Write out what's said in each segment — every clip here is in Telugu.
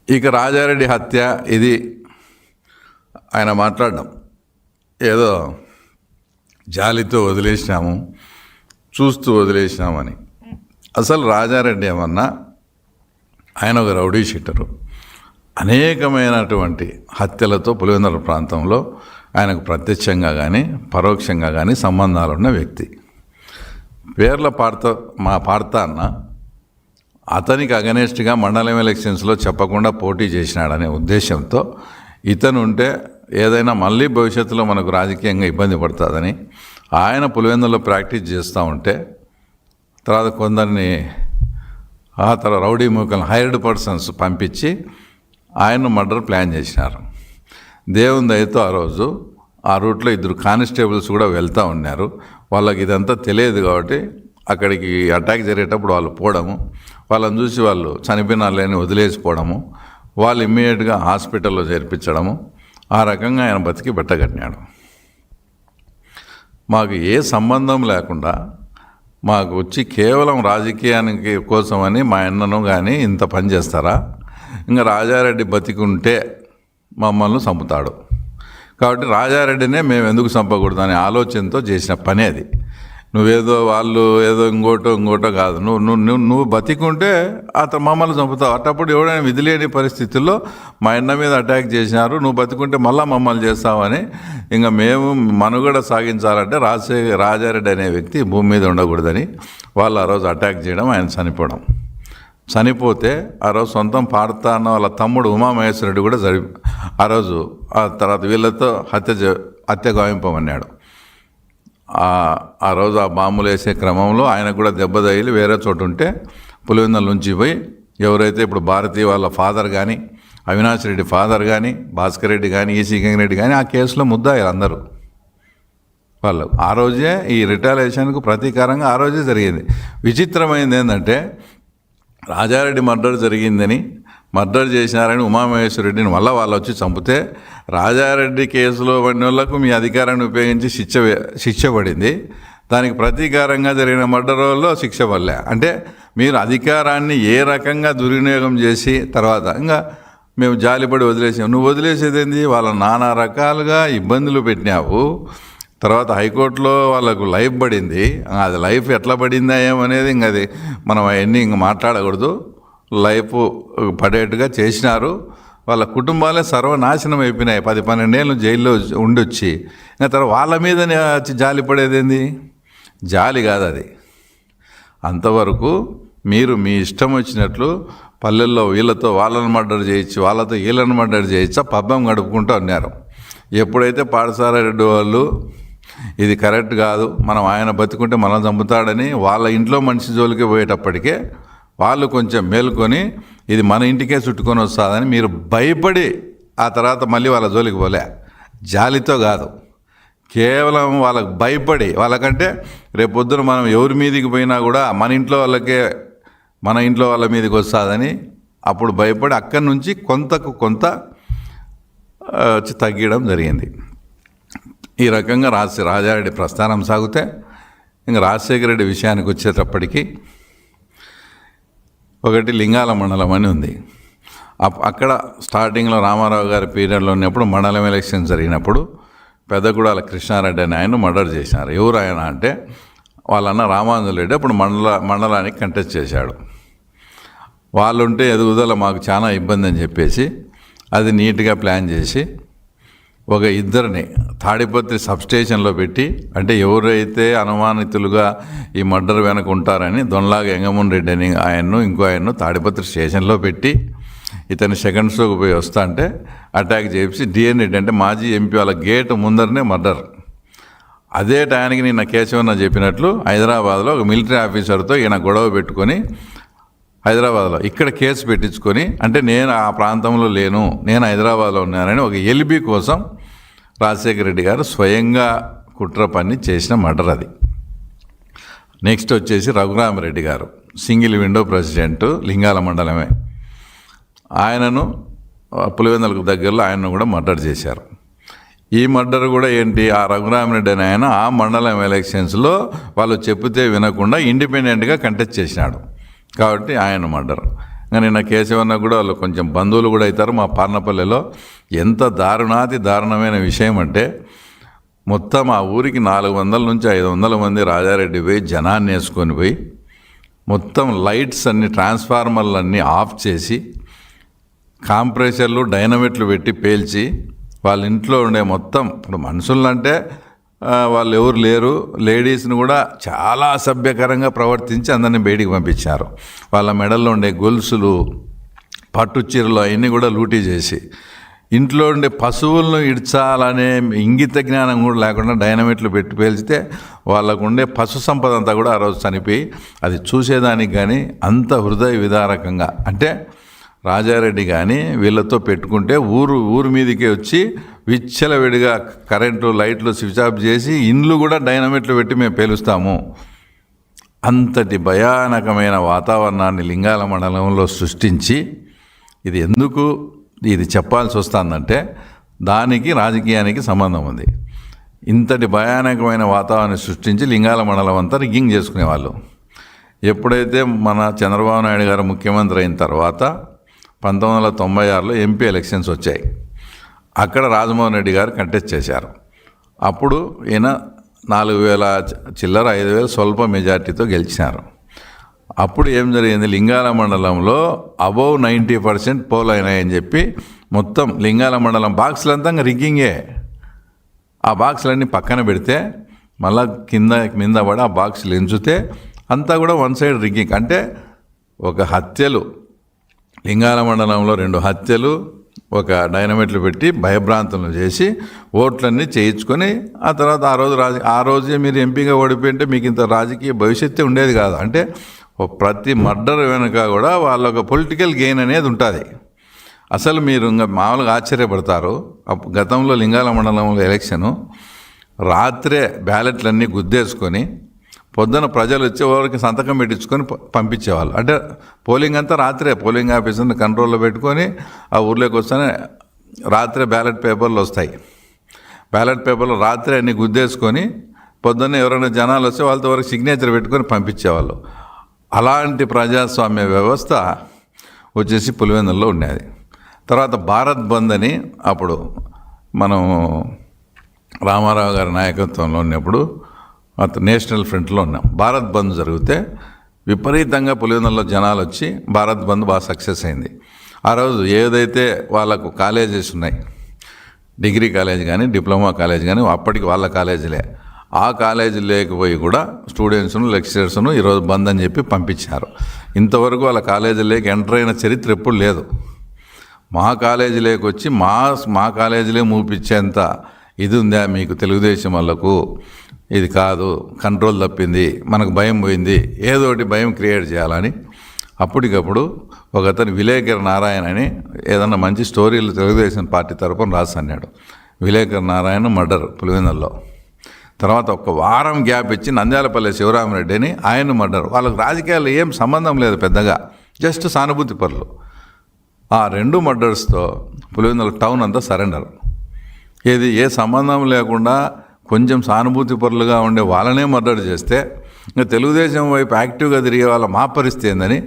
ఇక రాజారెడ్డి హత్య ఇది ఆయన మాట్లాడడం ఏదో జాలితో వదిలేసినాము, చూస్తూ వదిలేసినామని. అసలు రాజారెడ్డి ఏమన్నా ఆయన ఒక రౌడీ షీటరు, అనేకమైనటువంటి హత్యలతో పులివెందుల ప్రాంతంలో ఆయనకు ప్రత్యక్షంగా కానీ పరోక్షంగా కానీ సంబంధాలున్న వ్యక్తి. పేర్ల పార్త అన్న అతనికి అగనెస్ట్గా మండలం ఎలక్షన్స్లో చెప్పకుండా పోటీ చేసినాడనే ఉద్దేశంతో ఇతను ఉంటే ఏదైనా మళ్ళీ భవిష్యత్తులో మనకు రాజకీయంగా ఇబ్బంది పడుతుందని ఆయన పులివెందుల్లో ప్రాక్టీస్ చేస్తూ ఉంటే తర్వాత కొందరిని ఆ తర్వాత రౌడీ మూకలను హైర్డ్ పర్సన్స్ పంపించి ఆయన మర్డర్ ప్లాన్ చేసినారు. దేవుని దయతో ఆ రోజు ఆ రూట్లో 2 కానిస్టేబుల్స్ కూడా వెళ్తూ ఉన్నారు. వాళ్ళకి ఇదంతా తెలియదు కాబట్టి అక్కడికి అటాక్ జరిగేటప్పుడు వాళ్ళు పోవడము, వాళ్ళని చూసి వాళ్ళు చనిపోయిన వాళ్ళని వదిలేసిపోవడము, వాళ్ళు ఇమ్మీడియట్గా హాస్పిటల్లో చేర్పించడము, ఆ రకంగా ఆయన బతికి బట్టగట్టినాడు. మాకు ఏ సంబంధం లేకుండా మాకు వచ్చి కేవలం రాజకీయానికి కోసమని మా అన్నను కానీ ఇంత పని చేస్తారా? ఇంకా రాజారెడ్డి బతికుంటే మమ్మల్ని చంపుతాడు కాబట్టి రాజారెడ్డినే మేము ఎందుకు చంపకూడదు అనే ఆలోచనతో చేసిన పని అది. నువ్వేదో వాళ్ళు ఏదో ఇంకోటో కాదు, నువ్వు బతికుంటే అతను మమ్మల్ని చంపుతావు. అట్టప్పుడు ఎవడైనా విధి లేని పరిస్థితుల్లో మా అన్న మీద అటాక్ చేసినారు, నువ్వు బతికుంటే మళ్ళీ మమ్మల్ని చేస్తావని ఇంకా మేము మనుగడ సాగించాలంటే రాజారెడ్డి అనే వ్యక్తి భూమి మీద ఉండకూడదని వాళ్ళు ఆ రోజు అటాక్ చేయడం, ఆయన చనిపోతే ఆ రోజు సొంతం పాడతా అన్న వాళ్ళ తమ్ముడు ఉమామహేశ్వరరెడ్డి కూడా ఆ రోజు ఆ తర్వాత వీళ్ళతో హత్య గావింపమన్నాడు. ఆ రోజు ఆ బాంబులు వేసే క్రమంలో ఆయనకు కూడా దెబ్బ తగిలి వేరే చోటు ఉంటే పులివెందుల నుంచి పోయి ఎవరైతే ఇప్పుడు భారతీ వాళ్ళ ఫాదర్ కానీ, అవినాష్ రెడ్డి ఫాదర్ కానీ, భాస్కర్ రెడ్డి కానీ, ఈసీ గంగిరెడ్డి కానీ ఆ కేసులో ముద్దాయిలు అందరూ వాళ్ళు. ఆ రోజే ఈ రిటాలియేషన్కు ప్రతీకారంగా ఆ రోజే జరిగింది. విచిత్రమైనది ఏంటంటే రాజారెడ్డి మర్డర్ చేసినారని ఉమామహేశ్వరరెడ్డిని మళ్ళీ వాళ్ళు వచ్చి చంపితే రాజారెడ్డి కేసులో పడిన వాళ్ళకు మీ అధికారాన్ని ఉపయోగించి శిక్ష పడింది. దానికి ప్రతీకారంగా జరిగిన మర్డర్లో శిక్ష పడలే. అంటే మీరు అధికారాన్ని ఏ రకంగా దుర్వినియోగం చేసి తర్వాత ఇంకా మేము జాలిపడి వదిలేసాం. నువ్వు వదిలేసేదేంది? వాళ్ళ నానా రకాలుగా ఇబ్బందులు పెట్టినావు. తర్వాత హైకోర్టులో వాళ్ళకు లైఫ్ పడింది. అది లైఫ్ ఎట్లా పడిందా ఏమనేది ఇంక అది మనం అవన్నీ ఇంక మాట్లాడకూడదు. లైఫ్ పడేట్టుగా చేసినారు. వాళ్ళ కుటుంబాలే సర్వనాశనం అయిపోయినాయి. 10-12 ఏళ్ళు జైల్లో ఉండొచ్చి ఇంకా తర్వాత వాళ్ళ మీద జాలి పడేదేంది? జాలి కాదు అది. అంతవరకు మీరు మీ ఇష్టం వచ్చినట్లు పల్లెల్లో వీళ్ళతో వాళ్ళని మర్డర్ చేయొచ్చు, వాళ్ళతో వీళ్ళని మర్డర్ చేయొచ్చా పబ్బం గడుపుకుంటూ ఉన్నారు. ఎప్పుడైతే పాడసారెడ్డి వాళ్ళు ఇది కరెక్ట్ కాదు, మనం ఆయన బతుకుంటే మనం చంపుతాడని వాళ్ళ ఇంట్లో మనిషి జోలికి పోయేటప్పటికే వాళ్ళు కొంచెం మేలుకొని ఇది మన ఇంటికే చుట్టుకొని వస్తుందని మీరు భయపడి ఆ తర్వాత మళ్ళీ వాళ్ళ జోలికి పోలే. జాలితో కాదు, కేవలం వాళ్ళకు భయపడి. వాళ్ళకంటే రేపొద్దున మనం ఎవరి మీదికి పోయినా కూడా మన ఇంట్లో వాళ్ళ మీదకి వస్తుందని అప్పుడు భయపడి అక్కడి నుంచి కొంతకు కొంత తగ్గడం జరిగింది. ఈ రకంగా రాజారెడ్డి ప్రస్థానం సాగితే ఇంకా రాజశేఖర రెడ్డి విషయానికి వచ్చేటప్పటికి ఒకటి లింగాల మండలం అని ఉంది. అక్కడ స్టార్టింగ్లో రామారావు గారి పీరియడ్లో ఉన్నప్పుడు మండలం ఎలక్షన్ జరిగినప్పుడు పెద్దగూడాల కృష్ణారెడ్డి అని ఆయన మర్డర్ చేశారు. ఎవరు ఆయన అంటే వాళ్ళన్న రామాంజుల రెడ్డి అప్పుడు మండలానికి కంటెస్ట్ చేశాడు. వాళ్ళుంటే ఎదుగుదల మాకు చాలా ఇబ్బంది అని చెప్పేసి అది నీట్గా ప్లాన్ చేసి ఒక 2 తాడిపత్రి సబ్స్టేషన్లో పెట్టి, అంటే ఎవరైతే అనుమానితులుగా ఈ మర్డర్ వెనక ఉంటారని దొన్లాగా ఎంగమూన్ రెడ్డి అని ఇంకో ఆయన్ను తాడిపత్రి స్టేషన్లో పెట్టి ఇతను సెకండ్ షోకి పోయి వస్తా అంటే అటాక్ చేసి డిఎన్ రెడ్డి అంటే మాజీ ఎంపీ వాళ్ళ గేట్ ముందరనే మర్డర్. అదే టయానికి నిన్న కేశవన్న చెప్పినట్లు హైదరాబాద్లో ఒక మిలిటరీ ఆఫీసర్తో ఈయన గొడవ పెట్టుకొని హైదరాబాద్లో ఇక్కడ కేసు పెట్టించుకొని, అంటే నేను ఆ ప్రాంతంలో లేను, నేను హైదరాబాద్లో ఉన్నానని ఒక ఎల్బీ కోసం రాజశేఖర రెడ్డి గారు స్వయంగా కుట్ర పని చేసిన మర్డర్ అది. నెక్స్ట్ వచ్చేసి రఘురామరెడ్డి గారు సింగిల్ విండో ప్రెసిడెంట్, లింగాల మండలమే. ఆయనను పులివెందులకు దగ్గరలో ఆయనను కూడా మర్డర్ చేశారు. ఈ మర్డర్ కూడా ఏంటి, ఆ రఘురామరెడ్డి అని ఆయన ఆ మండలం ఎలక్షన్స్లో వాళ్ళు చెప్తే వినకుండా ఇండిపెండెంట్గా కంటెస్ట్ చేసినాడు కాబట్టి ఆయన మర్డర్. నిన్న కేశవన్న కూడా వాళ్ళు కొంచెం బంధువులు కూడా అవుతారు మా పార్నపల్లిలో. ఎంత దారుణాతి దారుణమైన విషయం అంటే మొత్తం ఆ ఊరికి 400 నుంచి 500 మంది రాజారెడ్డి పోయి జనాన్ని వేసుకొని పోయి మొత్తం లైట్స్ అన్ని ట్రాన్స్ఫార్మర్లన్నీ ఆఫ్ చేసి కాంప్రెషర్లు డైనమిట్లు పెట్టి పేల్చి వాళ్ళ ఇంట్లో ఉండే మొత్తం, ఇప్పుడు మనుషులంటే వాళ్ళు ఎవరు లేరు, లేడీస్ని కూడా చాలా అసభ్యకరంగా ప్రవర్తించి అందరినీ బయటికి పంపించారు. వాళ్ళ మెడల్లో ఉండే గొలుసులు, పట్టు చీరలు అవన్నీ కూడా లూటీ చేసి ఇంట్లో ఉండే పశువులను ఇడ్చాలనే ఇంగిత జ్ఞానం కూడా లేకుండా డైనమిట్లు పెట్టి పేల్చితే వాళ్ళకు ఉండే పశు సంపద అంతా కూడా ఆ రోజు చనిపోయి, అది చూసేదానికి కానీ అంత హృదయ విదారకంగా. అంటే రాజారెడ్డి కానీ వీళ్ళతో పెట్టుకుంటే ఊరు మీదకి వచ్చి విచ్చలవిడిగా కరెంటు లైట్లు స్విచ్ ఆఫ్ చేసి ఇండ్లు కూడా డైనమిట్లు పెట్టి మేము పేలుస్తాము. అంతటి భయానకమైన వాతావరణాన్ని లింగాల మండలంలో సృష్టించి, ఇది చెప్పాల్సి వస్తుందంటే దానికి రాజకీయానికి సంబంధం ఉంది. ఇంతటి భయానకమైన వాతావరణాన్ని సృష్టించి లింగాల మండలం అంతా రిగ్గింగ్ చేసుకునేవాళ్ళు. ఎప్పుడైతే మన చంద్రబాబు నాయుడు గారు ముఖ్యమంత్రి అయిన తర్వాత 1996లో ఎంపీ ఎలక్షన్స్ వచ్చాయి. అక్కడ రాజమోహన్ రెడ్డి గారు కంటెస్ట్ చేశారు. అప్పుడు ఈయన 4,000 చిల్లర 5,000 స్వల్ప మెజార్టీతో గెలిచినారు. అప్పుడు ఏం జరిగింది, లింగాల మండలంలో అబౌవ్ 90% పోల్ అయినాయని చెప్పి మొత్తం లింగాల మండలం బాక్సులంతా రిగ్గింగే. ఆ బాక్సులన్నీ పక్కన పెడితే మళ్ళా కింద పడి ఆ బాక్సులు ఎంచుతే అంతా కూడా వన్ సైడ్ రిగ్గింగ్. అంటే ఒక హత్యలు, లింగాల మండలంలో 2 హత్యలు, ఒక డైనమిట్లు పెట్టి భయభ్రాంతులను చేసి ఓట్లన్నీ చేయించుకొని ఆ తర్వాత ఆ రోజే మీరు ఎంపీగా ఓడిపోయింటే మీకు ఇంత రాజకీయ భవిష్యత్తు ఉండేది కాదు. అంటే ప్రతి మర్డర్ వెనుక కూడా వాళ్ళొక పొలిటికల్ గెయిన్ అనేది ఉంటుంది. అసలు మీరు ఇంకా మామూలుగా ఆశ్చర్యపడతారు. గతంలో లింగాల మండలంలో ఎలక్షను రాత్రే బ్యాలెట్లన్నీ గుద్దేసుకొని పొద్దున ప్రజలు వచ్చేవారికి సంతకం పెట్టించుకొని పంపించేవాళ్ళు. అంటే పోలింగ్ అంతా రాత్రే పోలింగ్ ఆఫీసర్ని కంట్రోల్లో పెట్టుకొని ఆ ఊర్లోకి వస్తేనే రాత్రే బ్యాలెట్ పేపర్లు వస్తాయి. బ్యాలెట్ పేపర్లు రాత్రే అన్నీ గుద్దేసుకొని పొద్దున్నే ఎవరైనా జనాలు వస్తే వాళ్ళతో వరకు సిగ్నేచర్ పెట్టుకొని పంపించేవాళ్ళు. అలాంటి ప్రజాస్వామ్య వ్యవస్థ వచ్చేసి పులివెందుల్లో ఉండేది. తర్వాత భారత్ బంద్ అని అప్పుడు మనం రామారావు గారి నాయకత్వంలో ఉన్నప్పుడు నేషనల్ ఫ్రంట్లో ఉన్నాం. భారత్ బంద్ జరిగితే విపరీతంగా పులివెందుల్లో జనాలు వచ్చి భారత్ బంద్ బాగా సక్సెస్ అయింది. ఆ రోజు ఏదైతే వాళ్ళకు కాలేజెస్ ఉన్నాయి, డిగ్రీ కాలేజ్ కానీ డిప్లొమా కాలేజ్ కానీ అప్పటికి వాళ్ళ కాలేజీలే, ఆ కాలేజీ లేకపోయి కూడా స్టూడెంట్స్ను లెక్చరర్స్ను ఈరోజు బంద్ అని చెప్పి పంపించారు. ఇంతవరకు వాళ్ళ కాలేజీలోకి ఎంటర్ అయిన చరిత్ర ఎప్పుడు లేదు. మా కాలేజీలోకి వచ్చి మా కాలేజీలే మూపించేంత ఇది ఉందా మీకు తెలుగుదేశం వాళ్ళకు? ఇది కాదు, కంట్రోల్ తప్పింది, మనకు భయం పోయింది, ఏదో ఒకటి భయం క్రియేట్ చేయాలని అప్పటికప్పుడు ఒకతను విలేకర్ నారాయణ అని ఏదన్నా మంచి స్టోరీలు తెలుగుదేశం పార్టీ తరపున రాసన్నాడు. విలేకర్ నారాయణ మర్డర్ పులివెందుల్లో. తర్వాత ఒక వారం గ్యాప్ ఇచ్చి నంద్యాలపల్లి శివరామరెడ్డి అని ఆయన మర్డర్. వాళ్ళకి రాజకీయాలు ఏం సంబంధం లేదు పెద్దగా, జస్ట్ సానుభూతి పరులు. ఆ 2 మర్డర్స్తో పులివెందుల టౌన్ అంతా సరెండర్. ఏ సంబంధం లేకుండా కొంచెం సానుభూతి పరులుగా ఉండే వాళ్ళనే మర్డర్ చేస్తే ఇంకా తెలుగుదేశం వైపు యాక్టివ్గా తిరిగే వాళ్ళ మా పరిస్థితి ఏందని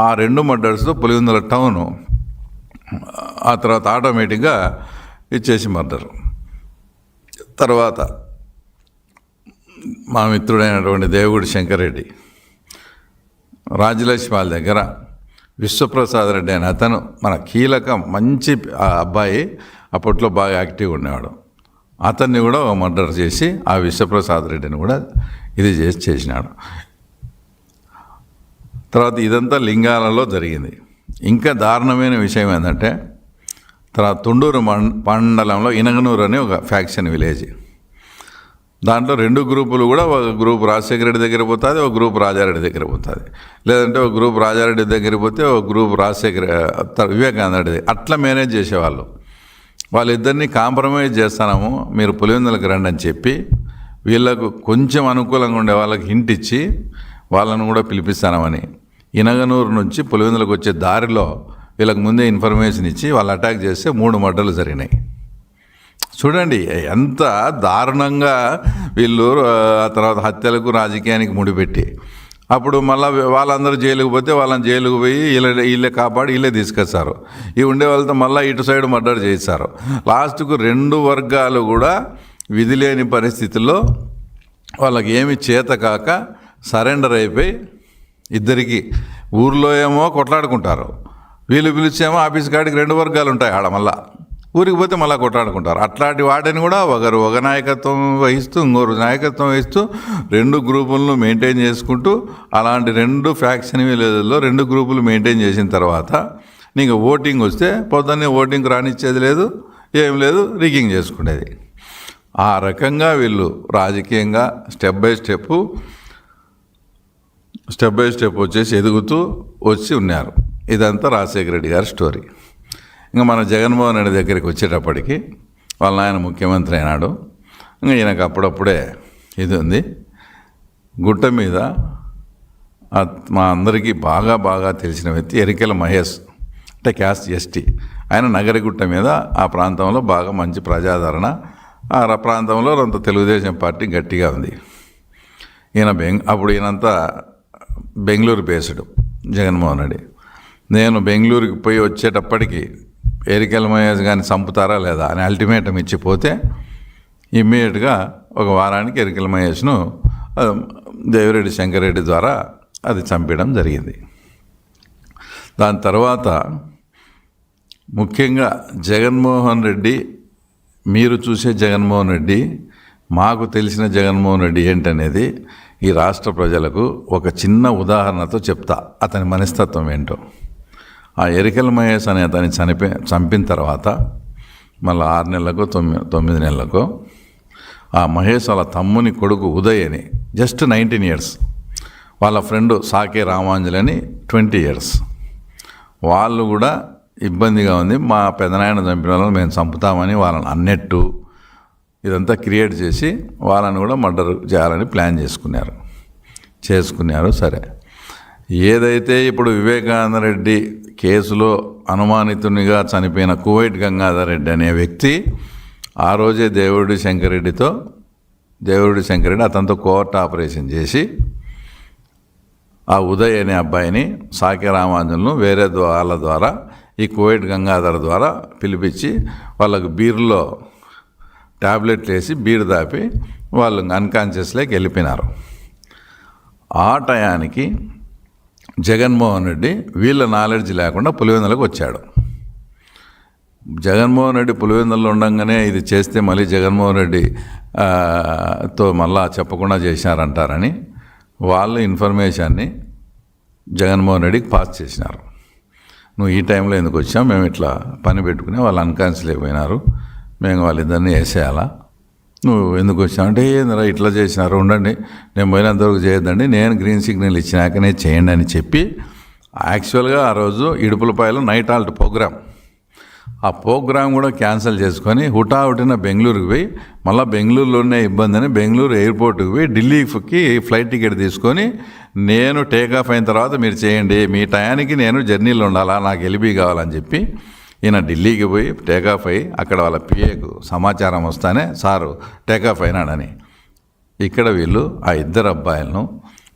ఆ 2 మర్డర్స్తో పులివెందుల టౌను ఆ తర్వాత ఆటోమేటిక్గా ఇచ్చేసి మర్డర్. తర్వాత మా మిత్రుడైనటువంటి దేవగుడి శంకరెడ్డి రాజలక్ష్మి వాళ్ళ దగ్గర విశ్వప్రసాద్ రెడ్డి అని అతను మన కీలక మంచి అబ్బాయి, అప్పట్లో బాగా యాక్టివ్గా ఉండేవాడు. అతన్ని కూడా మర్డర్ చేసి ఆ విశ్వప్రసాద్ రెడ్డిని కూడా ఇది చేసినాడు. తర్వాత ఇదంతా లింగాలలో జరిగింది. ఇంకా దారుణమైన విషయం ఏంటంటే తర్వాత తుండూరు మండలంలో ఇనగనూరు అనే ఒక ఫ్యాక్షన్ విలేజ్. దాంట్లో 2 గ్రూపులు కూడా, ఒక గ్రూప్ రాజశేఖర రెడ్డి దగ్గర పోతుంది, ఒక గ్రూప్ రాజారెడ్డి దగ్గర పోతుంది. లేదంటే ఒక గ్రూప్ రాజారెడ్డి దగ్గర పోతే ఒక గ్రూప్ వివేకానంద రెడ్డి, అట్లా మేనేజ్ చేసేవాళ్ళు. వాళ్ళిద్దరినీ కాంప్రమైజ్ చేస్తాము, మీరు పులివెందులకు రండి అని చెప్పి వీళ్ళకు కొంచెం అనుకూలంగా ఉండే వాళ్ళకి హింట్ ఇచ్చి వాళ్ళను కూడా పిలిపిస్తామని ఇనగనూరు నుంచి పులివెందులకు వచ్చే దారిలో వీళ్ళకి ముందే ఇన్ఫర్మేషన్ ఇచ్చి వాళ్ళు అటాక్ చేస్తే 3 మర్డర్లు జరిగినాయి. చూడండి ఎంత దారుణంగా వీళ్ళు ఆ తర్వాత హత్యలకు రాజకీయానికి ముడిపెట్టి అప్పుడు మళ్ళీ వాళ్ళందరూ జైలుకు పోతే వాళ్ళని జైలుకు పోయి వీళ్ళే కాపాడి వీళ్ళే తీసుకొస్తారు. ఈ ఉండే వాళ్ళతో మళ్ళీ ఇటు సైడ్ మర్డర్ చేస్తారు. లాస్ట్కు 2 వర్గాలు కూడా విధి లేని పరిస్థితుల్లో వాళ్ళకి ఏమి చేత కాక సరెండర్ అయిపోయి ఇద్దరికి ఊర్లో ఏమో కొట్లాడుకుంటారు, వీళ్ళు పిలిచేమో ఆఫీస్ కాడికి 2 వర్గాలు ఉంటాయి ఆడ, మళ్ళా ఊరికి పోతే మళ్ళీ కొట్లాడుకుంటారు. అట్లాంటి వాటిని కూడా ఒక నాయకత్వం వహిస్తూ ఇంకొకరు నాయకత్వం వహిస్తూ 2 గ్రూపులను మెయింటైన్ చేసుకుంటూ అలాంటి 2 ఫ్యాక్షన్ విలేజ్లో 2 గ్రూపులు మెయింటైన్ చేసిన తర్వాత నీకు ఓటింగ్ వస్తే పొద్దున్నే ఓటింగ్ రానిచ్చేది లేదు, ఏం లేదు, రిగ్గింగ్ చేసుకునేది. ఆ రకంగా వీళ్ళు రాజకీయంగా స్టెప్ బై స్టెప్ వచ్చేసి ఎదుగుతూ వచ్చి ఉన్నారు. ఇదంతా రాజశేఖర రెడ్డి గారి స్టోరీ. ఇంకా మన జగన్మోహన్ రెడ్డి దగ్గరికి వచ్చేటప్పటికి వాళ్ళ ఆయన ముఖ్యమంత్రి అయినాడు. ఇంకా ఈయనకు అప్పుడప్పుడే ఇది ఉంది. గుట్ట మీద మా అందరికీ బాగా తెలిసిన వ్యక్తి ఎరికెల మహేష్, అంటే క్యాస్ట్ ఎస్టీ. ఆయన నగరిగుట్ట మీద ఆ ప్రాంతంలో బాగా మంచి ప్రజాదరణ, ఆ ప్రాంతంలో కొంత తెలుగుదేశం పార్టీ గట్టిగా ఉంది. అప్పుడు ఈయనంతా బెంగళూరు బేస్డ్ జగన్మోహన్ రెడ్డి. నేను బెంగళూరుకి పోయి వచ్చేటప్పటికి ఎరికెల మహేష్ కానీ చంపుతారా లేదా అని అల్టిమేటం ఇచ్చిపోతే ఇమ్మీడియట్గా ఒక వారానికి ఎరికెల మహేష్ను దేవిరెడ్డి శంకరెడ్డి ద్వారా అది చంపడం జరిగింది. దాని తర్వాత ముఖ్యంగా జగన్మోహన్ రెడ్డి, మీరు చూసే జగన్మోహన్ రెడ్డి, మాకు తెలిసిన జగన్మోహన్ రెడ్డి ఏంటనేది ఈ రాష్ట్ర ప్రజలకు ఒక చిన్న ఉదాహరణతో చెప్తా, అతని మనస్తత్వం ఏంటో. ఆ ఎరికెల మహేష్ అనే అతన్ని చంపిన తర్వాత మళ్ళీ 6 నెలలకో 9 నెలలకో ఆ మహేష్ వాళ్ళ తమ్ముని కొడుకు ఉదయ్ అని జస్ట్ 19 years, వాళ్ళ ఫ్రెండ్ సాకే రామాంజలి అని 20 years, వాళ్ళు కూడా ఇబ్బందిగా ఉంది, మా పెదనాయన చంపిన వాళ్ళని మేము చంపుతామని వాళ్ళని అన్నట్టు ఇదంతా క్రియేట్ చేసి వాళ్ళని కూడా మర్డర్ చేయాలని ప్లాన్ చేసుకున్నారు. సరే, ఏదైతే ఇప్పుడు వివేకానంద రెడ్డి కేసులో అనుమానితునిగా చనిపోయిన కువైట్ గంగాధర్ రెడ్డి అనే వ్యక్తి ఆ రోజే దేవిరెడ్డి శంకరెడ్డి అతనితో కోర్టు ఆపరేషన్ చేసి ఆ ఉదయ్ అనే అబ్బాయిని సాకే రామాంజలను వేరే వాళ్ళ ద్వారా ఈ కువైట్ గంగాధర్ ద్వారా పిలిపించి వాళ్ళకు బీర్లో ట్యాబ్లెట్లు వేసి బీర్ దాపి వాళ్ళు అన్కాన్షియస్లోకి వెళ్ళిపోయినారు. ఆ టయానికి జగన్మోహన్ రెడ్డి వీళ్ళ నాలెడ్జ్ లేకుండా పులివెందులకు వచ్చాడు. జగన్మోహన్ రెడ్డి పులివెందుల్లో ఉండగానే ఇది చేస్తే మళ్ళీ జగన్మోహన్ రెడ్డి తో మళ్ళా చెప్పకుండా చేశారంటారని వాళ్ళు ఇన్ఫర్మేషన్ని జగన్మోహన్ రెడ్డికి పాస్ చేసినారు. నువ్వు ఈ టైంలో ఎందుకు వచ్చావు, మేము ఇట్లా పని పెట్టుకుని వాళ్ళు అన్కాన్షియస్ అయిపోయినారు, మేము వాళ్ళిద్దరిని వేసేయాలా, నువ్వు ఎందుకు వచ్చావు అంటే ఏందిరా ఇట్లా చేసినారు, ఉండండి నేను పోయినంతవరకు చేయొద్దండి, నేను గ్రీన్ సిగ్నల్ ఇచ్చినాకనే చేయండి అని చెప్పి యాక్చువల్గా ఆ రోజు ఇడుపులపాయలో నైట్ హాల్ట్ ప్రోగ్రామ్, ఆ ప్రోగ్రామ్ కూడా క్యాన్సిల్ చేసుకొని హుటాహుటిన బెంగళూరుకి పోయి మళ్ళీ బెంగళూరులోనే ఇబ్బంది అని బెంగళూరు ఎయిర్పోర్ట్కి పోయి ఢిల్లీకి ఫ్లైట్ టికెట్ తీసుకొని నేను టేకాఫ్ అయిన తర్వాత మీరు చేయండి, మీ టయానికి నేను జర్నీలో ఉండాలా, నాకు ఎలిబీ కావాలని చెప్పి ఈయన ఢిల్లీకి పోయి టేకాఫ్ అయ్యి అక్కడ వాళ్ళ పిఏకు సమాచారం వస్తానే సారు టేకాఫ్ అయినాడని. ఇక్కడ వీళ్ళు ఆ 2 అబ్బాయిలను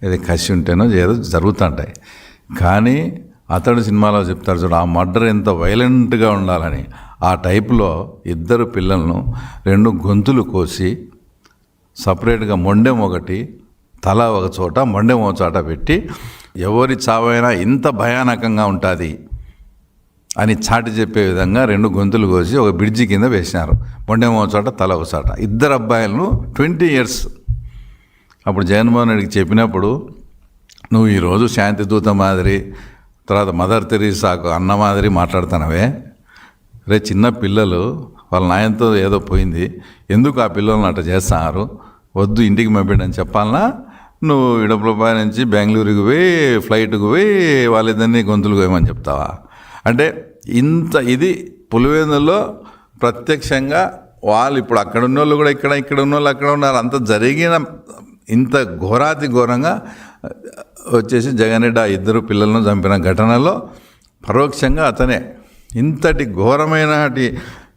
ఏదో కసి ఉంటేనో ఏదో జరుగుతుంటాయి. కానీ అతడు సినిమాలో చెప్తారు చూడు, ఆ మర్డర్ ఎంత వైలెంట్గా ఉండాలని, ఆ టైపులో 2 పిల్లలను 2 గొంతులు కోసి సపరేట్గా మొండెం ఒకటి, తల ఒక చోట, మొండెం ఒక చోట పెట్టి ఎవరి చావైనా ఇంత భయానకంగా ఉంటుంది అని చాటి చెప్పే విధంగా 2 గొంతులు కోసి ఒక బ్రిడ్జి కింద వేసినారు. మొండెం ఒక చోట, తల ఒక చోట. 2 అబ్బాయిలను 20 years. అప్పుడు జగన్మోహన్ రెడ్డికి చెప్పినప్పుడు నువ్వు ఈరోజు శాంతి దూత మాదిరి, తర్వాత మదర్ తెరీసాకు అన్న మాదిరి మాట్లాడుతున్నావే, రే చిన్న పిల్లలు వాళ్ళ నాయనతో ఏదో పోయింది, ఎందుకు ఆ పిల్లలను అట్లా చేస్తున్నారు, వద్దు ఇంటికి పంపిండని చెప్పాలన్నా, నువ్వు ఇడుపులపాయ నుంచి బెంగళూరుకి పోయి ఫ్లైట్కి పోయి వాళ్ళిద్దరినీ గొంతులు పోయమని చెప్తావా? అంటే ఇంత ఇది పులివెందుల్లో ప్రత్యక్షంగా వాళ్ళు ఇప్పుడు అక్కడ ఉన్న వాళ్ళు కూడా ఇక్కడ ఉన్న వాళ్ళు అక్కడ ఉన్నారు. అంత జరిగిన ఇంత ఘోరాతి ఘోరంగా వచ్చేసి జగన్ రెడ్డి ఆ 2 పిల్లలను చంపిన ఘటనలో పరోక్షంగా అతనే ఇంతటి ఘోరమైన